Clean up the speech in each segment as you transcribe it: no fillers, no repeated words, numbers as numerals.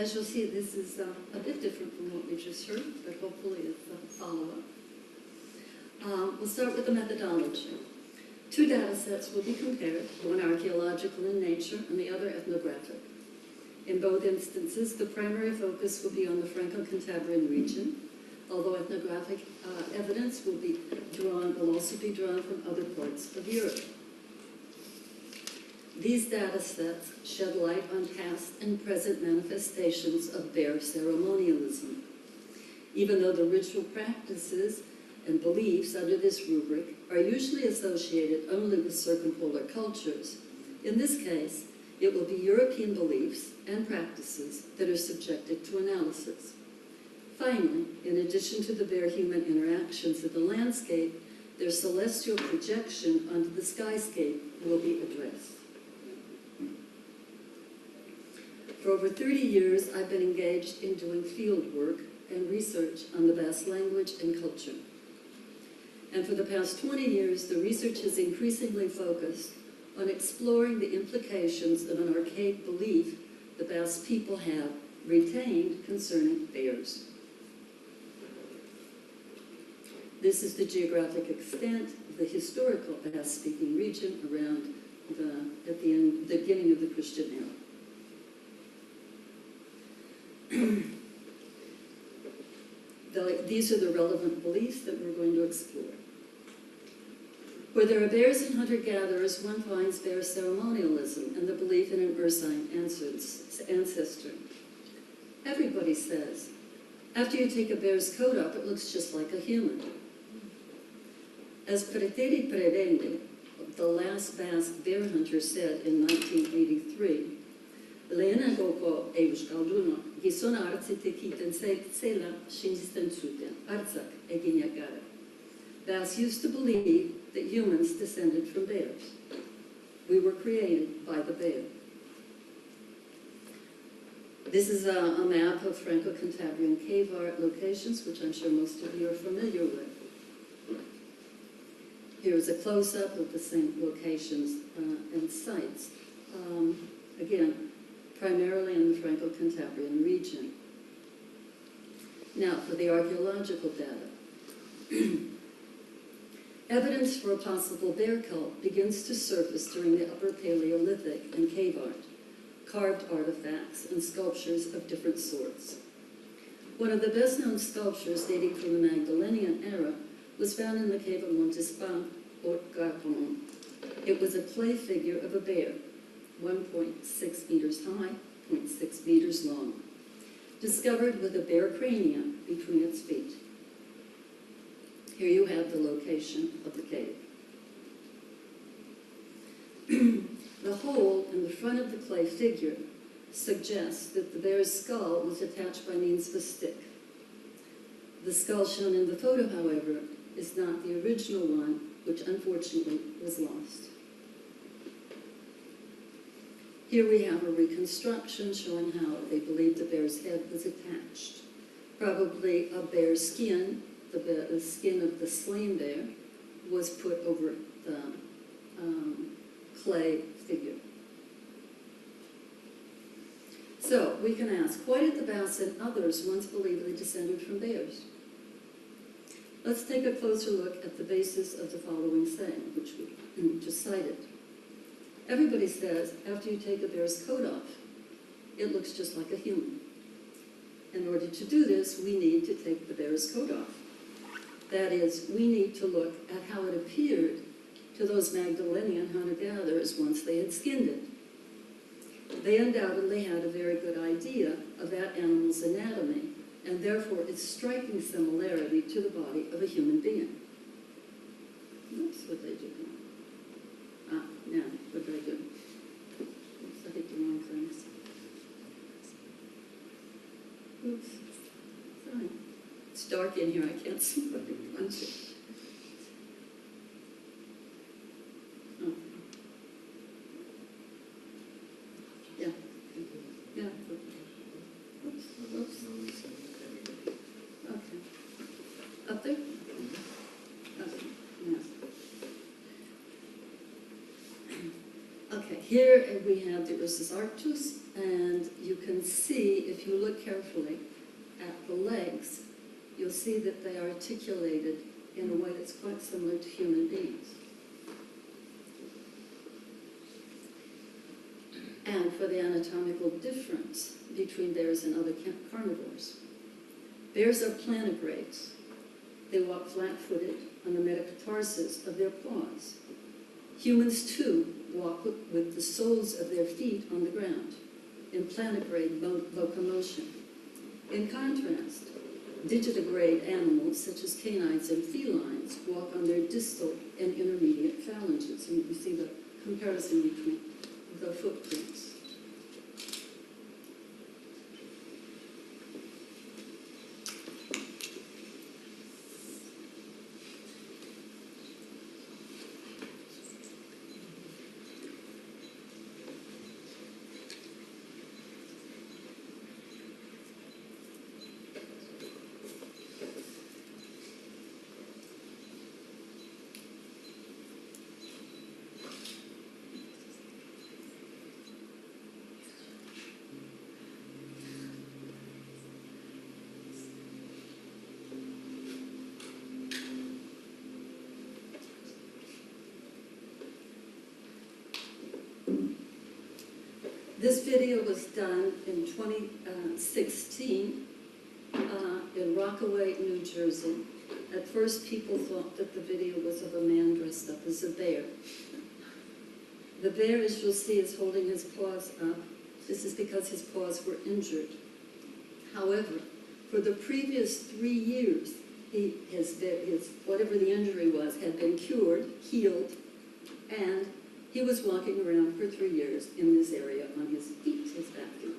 as you'll see, this is a bit different from what we just heard, but hopefully it's a follow-up. We'll start with the methodology. Two data sets will be compared, one archaeological in nature and the other ethnographic. In both instances, the primary focus will be on the Franco-Cantabrian region, although ethnographic evidence will also be drawn from other parts of Europe. These data sets shed light on past and present manifestations of bear ceremonialism. Even though the ritual practices and beliefs under this rubric are usually associated only with circumpolar cultures, in this case, it will be European beliefs and practices that are subjected to analysis. Finally, in addition to the bear-human interactions of the landscape, their celestial projection onto the skyscape will be addressed. For over 30 years, I've been engaged in doing field work and research on the Basque language and culture. And for the past 20 years, the research has increasingly focused on exploring the implications of an archaic belief the Basque people have retained concerning bears. This is the geographic extent of the historical Basque-speaking region around the beginning of the Christian era. These are the relevant beliefs that we're going to explore. Where there are bears and hunter-gatherers, one finds bear ceremonialism and the belief in an ursine ancestor. Everybody says, after you take a bear's coat off, it looks just like a human. As Preteri Prevende, the last Basque bear hunter, said in 1983, Lena goko Evolutionary, Gisona artsite kiten sela shinjisten suten, artsak eginyagara. Basque used to believe that humans descended from bears. We were created by the bear. This is a map of Franco-Cantabrian cave art locations, which I'm sure most of you are familiar with. Here is a close-up of the same locations and sites. Again, primarily in the Franco-Cantabrian region. Now, for the archaeological data. Evidence for a possible bear cult begins to surface during the Upper Paleolithic and cave art, carved artifacts and sculptures of different sorts. One of the best-known sculptures dating from the Magdalenian era was found in the cave of Montespan, Haute-Gargon. It was a clay figure of a bear, 1.6 meters high, 0.6 meters long, discovered with a bear cranium between its feet. Here you have the location of the cave. The hole in the front of the clay figure suggests that the bear's skull was attached by means of a stick. The skull shown in the photo, however, is not the original one, which unfortunately was lost. Here we have a reconstruction showing how they believe the bear's head was attached. Probably a bear's skin, the skin of the slain bear, was put over the clay figure. So we can ask, why did the Basque and others once believe they descended from bears? Let's take a closer look at the basis of the following saying, which we just cited. Everybody says, after you take a bear's coat off, it looks just like a human. In order to do this, we need to take the bear's coat off. That is, we need to look at how it appeared to those Magdalenian hunter-gatherers once they had skinned it. They undoubtedly had a very good idea of that animal's anatomy, and therefore its striking similarity to the body of a human being. That's what they do. Yeah, what did I do? Oops, I hit the wrong things. Oops, sorry. It's dark in here, I can't see what I'm punching. Oh. Yeah. Yeah. Oops, oops. Okay. Up there? Okay, yeah. Okay, Here we have the Ursus arctos, and you can see, if you look carefully at the legs, you'll see that they are articulated in a way that's quite similar to human beings. And for the anatomical difference between bears and other carnivores. Bears are plantigrades. They walk flat-footed on the metatarsus of their paws. Humans, too, walk with the soles of their feet on the ground in plantigrade locomotion. In contrast, digitigrade animals, such as canines and felines, walk on their distal and intermediate phalanges. And you see the comparison between the footprints. This video was done in 2016 in Rockaway, New Jersey. At first, people thought that the video was of a man dressed up as a bear. The bear, as you'll see, is holding his paws up. This is because his paws were injured. However, for the previous 3 years, whatever the injury was had been cured, healed, and he was walking around for 3 years in this area on his feet, his back feet.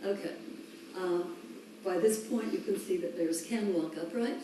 Okay. By this point, you can see that bears can walk upright.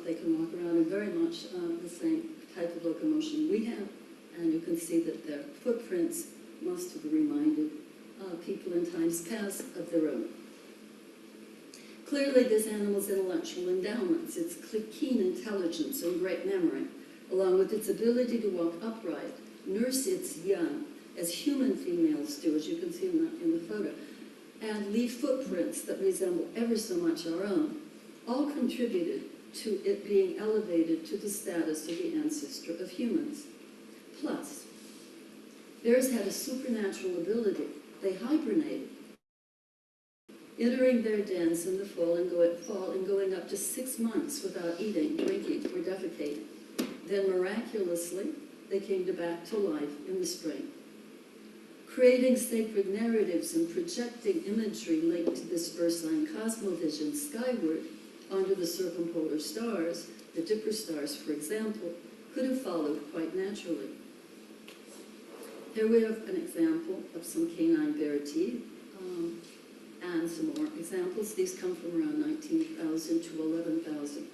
They can walk around in very much the same type of locomotion we have. And you can see that their footprints must have reminded people in times past of their own. Clearly, this animal's intellectual endowments, its keen intelligence and great memory, along with its ability to walk upright, nurse its young, as human females do, as you can see in the photo, and leave footprints that resemble ever so much our own, all contributed to it being elevated to the status of the ancestor of humans. Plus, bears had a supernatural ability. They hibernated, entering their dens in the fall and going up to 6 months without eating, drinking, or defecating. Then miraculously, they came back to life in the spring. Creating sacred narratives and projecting imagery linked to this Ursine cosmovision skyward onto the circumpolar stars, the Dipper stars, for example, could have followed quite naturally. Here we have an example of some canine bear teeth, and some more examples. These come from around 19,000 to 11,000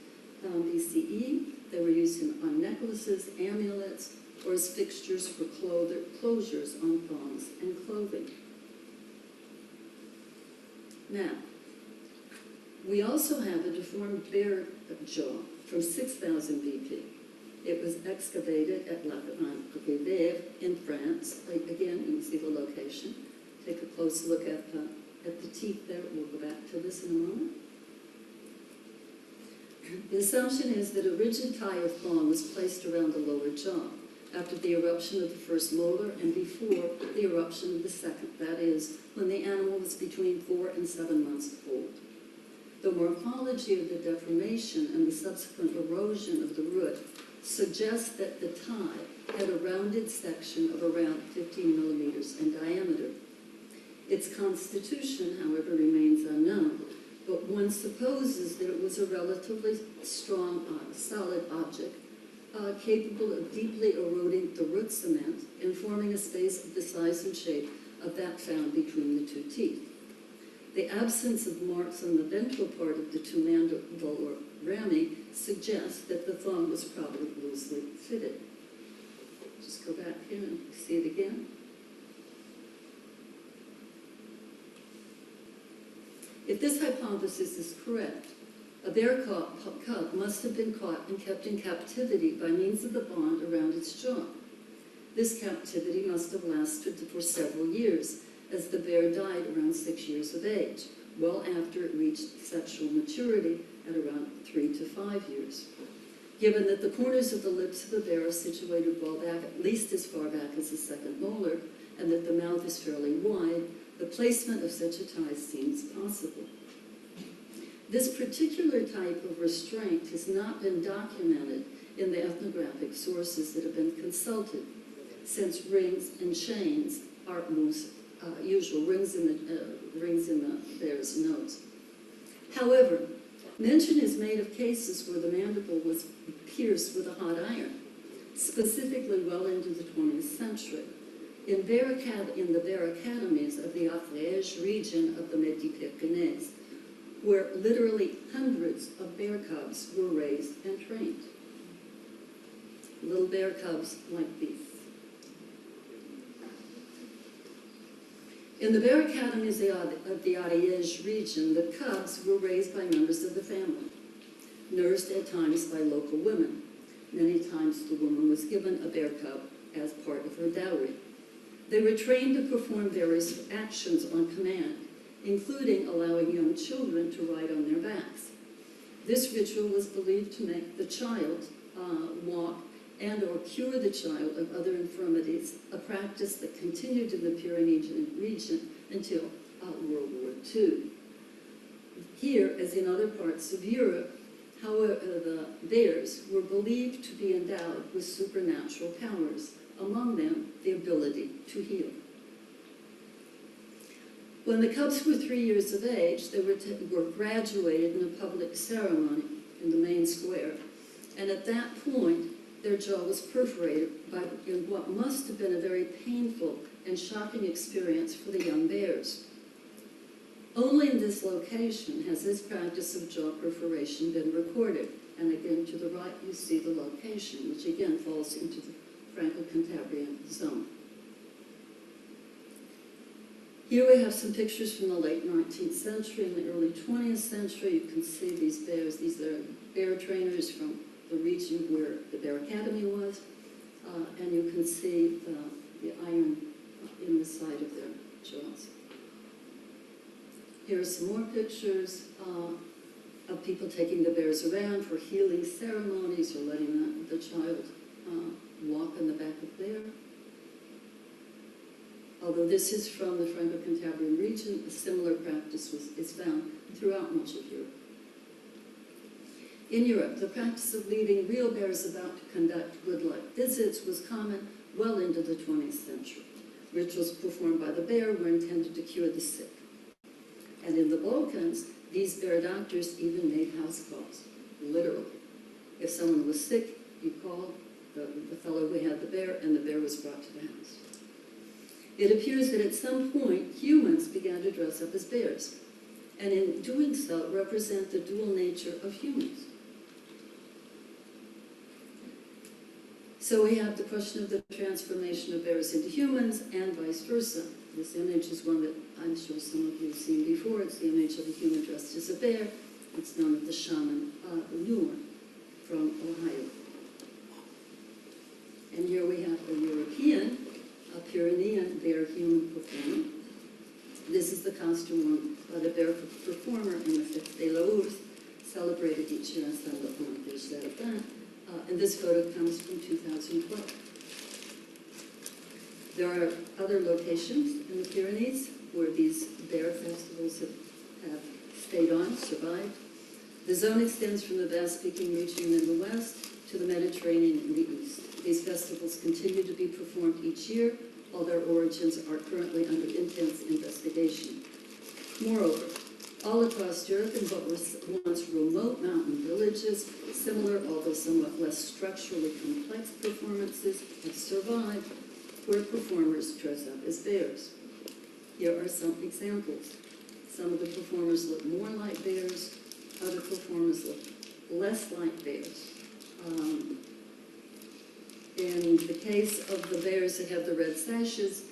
BCE. They were used on necklaces, amulets, or as fixtures for closures on thongs and clothing. Now, we also have a deformed bear jaw from 6,000 BP. It was excavated at La Ville in France. Again, you can see the location. Take a close look at the teeth there. We'll go back to this in a moment. The assumption is that a rigid tie of thong was placed around the lower jaw after the eruption of the first molar and before the eruption of the second, that is, when the animal was between 4 and 7 months old. The morphology of the deformation and the subsequent erosion of the root suggests that the tie had a rounded section of around 15 millimeters in diameter. Its constitution, however, remains unknown, but one supposes that it was a relatively strong, solid object, capable of deeply eroding the root cement and forming a space of the size and shape of that found between the two teeth. The absence of marks on the ventral part of the two mandibular rami suggests that the thong was probably loosely fitted. Just go back here and see it again. If this hypothesis is correct, a bear cub must have been caught and kept in captivity by means of the bond around its jaw. This captivity must have lasted for several years, as the bear died around 6 years of age, well after it reached sexual maturity at around 3 to 5 years. Given that the corners of the lips of the bear are situated well back, at least as far back as the second molar, and that the mouth is fairly wide, the placement of such a tie seems possible. This particular type of restraint has not been documented in the ethnographic sources that have been consulted, since rings and chains are most usual, rings in the bear's nose. However, mention is made of cases where the mandible was pierced with a hot iron, specifically well into the 20th century. In the bear academies of the Ariège region of the Midi-Pyrénées, where literally hundreds of bear cubs were raised and trained. Little bear cubs like these. In the bear academies of the Ariège region, the cubs were raised by members of the family, nursed at times by local women. Many times the woman was given a bear cub as part of her dowry. They were trained to perform various actions on command, including allowing young children to ride on their backs. This ritual was believed to make the child walk and or cure the child of other infirmities, a practice that continued in the Pyrenees region until World War II. Here, as in other parts of Europe, however, the bears were believed to be endowed with supernatural powers, among them the ability to heal. When the cubs were 3 years of age, they were graduated in a public ceremony in the main square, and at that point, their jaw was perforated in what must have been a very painful and shocking experience for the young bears. Only in this location has this practice of jaw perforation been recorded, and again to the right you see the location, which again falls into the Franco-Cantabrian zone. Here we have some pictures from the late 19th century and the early 20th century. You can see these bears. These are bear trainers from the region where the Bear Academy was, and you can see the iron in the side of their jaws. Here are some more pictures of people taking the bears around for healing ceremonies or letting the child walk on the back of the bear. Although this is from the Franco-Cantabrian region, a similar practice is found throughout much of Europe. In Europe, the practice of leading real bears about to conduct good-luck visits was common well into the 20th century. Rituals performed by the bear were intended to cure the sick. And in the Balkans, these bear doctors even made house calls, literally. If someone was sick, you called the fellow who had the bear, and the bear was brought to the house. It appears that at some point, humans began to dress up as bears, and in doing so, represent the dual nature of humans. So we have the question of the transformation of bears into humans and vice versa. This image is one that I'm sure some of you have seen before. It's the image of a human dressed as a bear. It's known as the shaman Nur from Ohio. And here we have a European, a Pyrenean bear human performer. This is the costume worn by the bear performer in the Fête des Louvres, celebrated each year in Saint Laurent de Jourdain. And this photo comes from 2012. There are other locations in the Pyrenees where these bear festivals have stayed on, survived. The zone extends from the Basque-speaking region in the west to the Mediterranean in the east. These festivals continue to be performed each year, while their origins are currently under intense investigation. Moreover, all across Europe in what were once remote mountain villages, similar although somewhat less structurally complex performances have survived where performers dress up as bears. Here are some examples. Some of the performers look more like bears, other performers look less like bears. In the case of the bears that have the red sashes,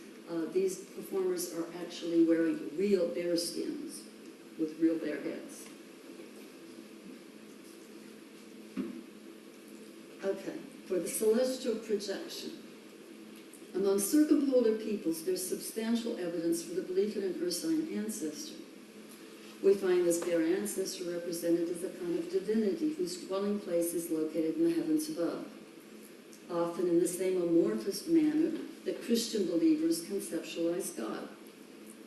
these performers are actually wearing real bear skins with real bear heads. Okay, for the celestial projection, Among circumpolar peoples, there's substantial evidence for the belief in an ursine ancestor. We find this bear ancestor represented as a kind of divinity whose dwelling place is located in the heavens above, often in the same amorphous manner that Christian believers conceptualize God,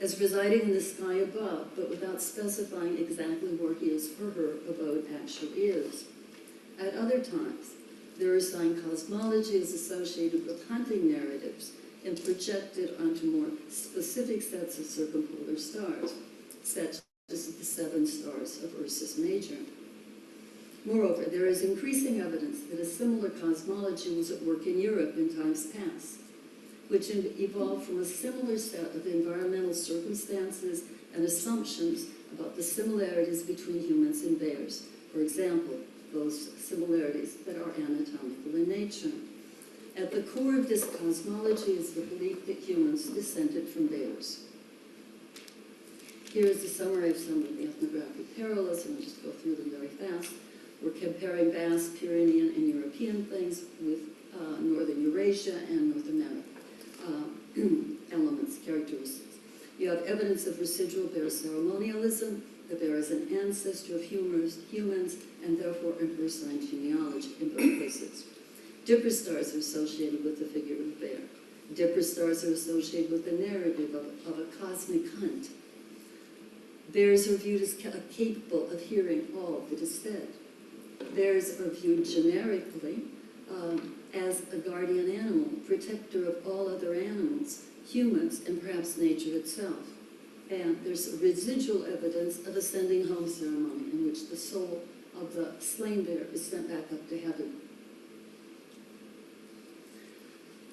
as residing in the sky above, but without specifying exactly where his or her abode actually is. At other times, the ursine cosmology is associated with hunting narratives and projected onto more specific sets of circumpolar stars, such as the 7 stars of Ursus Major. Moreover, there is increasing evidence that a similar cosmology was at work in Europe in times past, which evolved from a similar set of environmental circumstances and assumptions about the similarities between humans and bears. For example, those similarities that are anatomical in nature. At the core of this cosmology is the belief that humans descended from bears. Here is a summary of some of the ethnographic parallels, and I'll just go through them very fast. We're comparing Basque, Pyrenean, and European things with Northern Eurasia and North America elements, characteristics. You have evidence of residual bear ceremonialism. The bear is an ancestor of humans, and therefore an ursine genealogy in both cases. Dipper stars are associated with the figure of the bear. Dipper stars are associated with the narrative of a cosmic hunt. Bears are viewed as capable of hearing all that is said. Bears are viewed generically as a guardian animal, protector of all other animals, humans, and perhaps nature itself. And there's residual evidence of a sending home ceremony in which the soul of the slain bear is sent back up to heaven.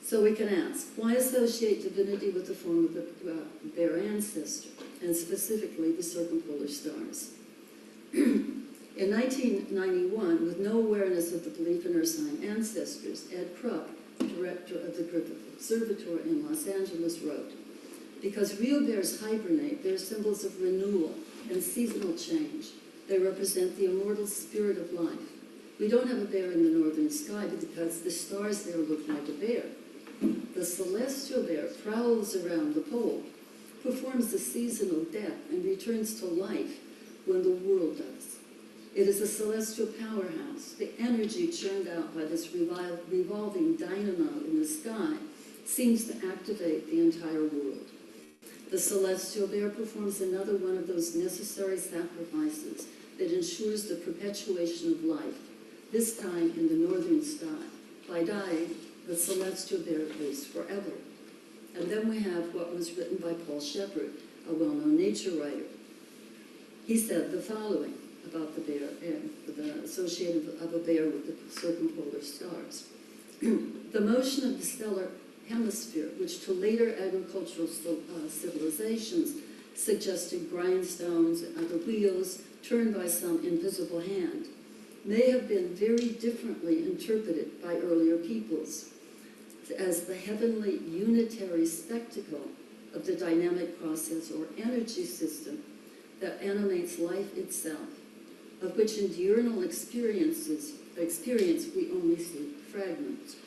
So we can ask, why associate divinity with the form of the bear ancestor, and specifically the circumpolar stars? In 1991, with no awareness of the belief in ursine ancestors, Ed Krupp, director of the Griffith Observatory in Los Angeles, wrote, "Because real bears hibernate, they're symbols of renewal and seasonal change. They represent the immortal spirit of life. We don't have a bear in the northern sky because the stars there look like a bear. The celestial bear prowls around the pole, performs a seasonal death, and returns to life when the world does. It is a celestial powerhouse. The energy churned out by this revolving dynamo in the sky seems to activate the entire world. The celestial bear performs another one of those necessary sacrifices that ensures the perpetuation of life, this time in the northern sky. By dying, the celestial bear lives forever." And then we have what was written by Paul Shepard, a well-known nature writer. He said the following about the bear and the association of a bear with the circumpolar stars. "The motion of the stellar hemisphere, which to later agricultural civilizations suggested grindstones and other wheels turned by some invisible hand, may have been very differently interpreted by earlier peoples as the heavenly unitary spectacle of the dynamic process or energy system that animates life itself, of which in diurnal experience we only see fragments.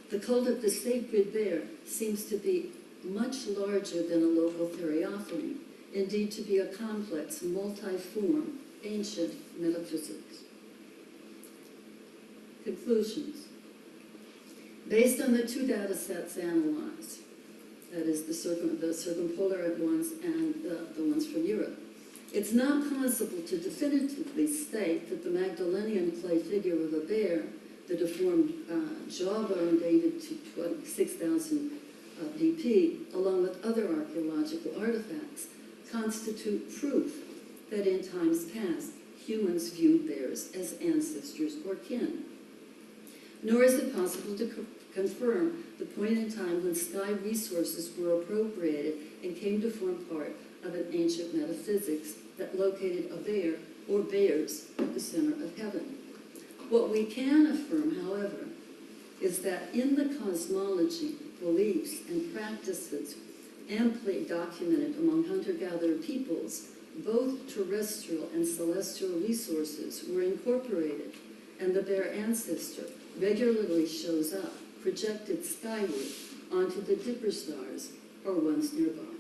The cult of the sacred bear seems to be much larger than a local theophany, indeed to be a complex, multi-form, ancient metaphysics." Conclusions. Based on the 2 data sets analyzed, that is the circumpolar ones and the ones from Europe, it's not possible to definitively state that the Magdalenian clay figure of a bear, the deformed jawbone dated to 6,000 BP, along with other archaeological artifacts, constitute proof that in times past, humans viewed bears as ancestors or kin. Nor is it possible to confirm the point in time when sky resources were appropriated and came to form part of an ancient metaphysics that located a bear or bears at the center of heaven. What we can affirm, however, is that in the cosmology, beliefs, and practices amply documented among hunter-gatherer peoples, both terrestrial and celestial resources were incorporated, and the bear ancestor regularly shows up, projected skyward, onto the Dipper stars, or ones nearby.